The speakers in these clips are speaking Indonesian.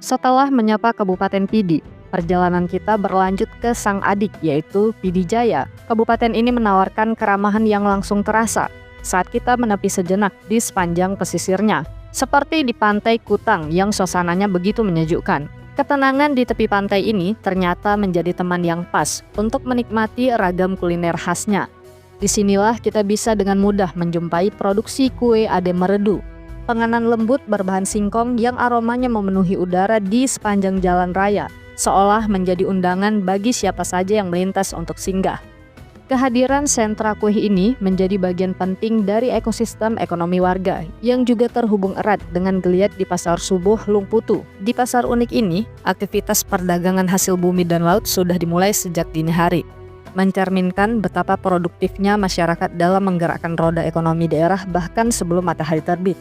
Setelah menyapa Kabupaten Pidi, perjalanan kita berlanjut ke sang adik yaitu Pidi Jaya. Kabupaten ini menawarkan keramahan yang langsung terasa saat kita menepi sejenak di sepanjang pesisirnya. Seperti di Pantai Kutang yang suasananya begitu menyejukkan. Ketenangan di tepi pantai ini ternyata menjadi teman yang pas untuk menikmati ragam kuliner khasnya. Disinilah kita bisa dengan mudah menjumpai produksi kue ade meredu, penganan lembut berbahan singkong yang aromanya memenuhi udara di sepanjang jalan raya, seolah menjadi undangan bagi siapa saja yang melintas untuk singgah. Kehadiran sentra kue ini menjadi bagian penting dari ekosistem ekonomi warga yang juga terhubung erat dengan geliat di Pasar Subuh Lungputu. Di pasar unik ini, aktivitas perdagangan hasil bumi dan laut sudah dimulai sejak dini hari, mencerminkan betapa produktifnya masyarakat dalam menggerakkan roda ekonomi daerah bahkan sebelum matahari terbit.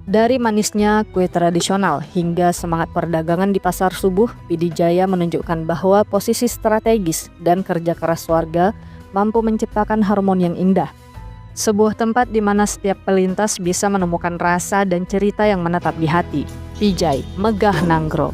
Dari manisnya kue tradisional hingga semangat perdagangan di Pasar Subuh, Pidi Jaya menunjukkan bahwa posisi strategis dan kerja keras warga mampu menciptakan harmoni yang indah. Sebuah tempat di mana setiap pelintas bisa menemukan rasa dan cerita yang menetap di hati. Pijai, megah nanggro.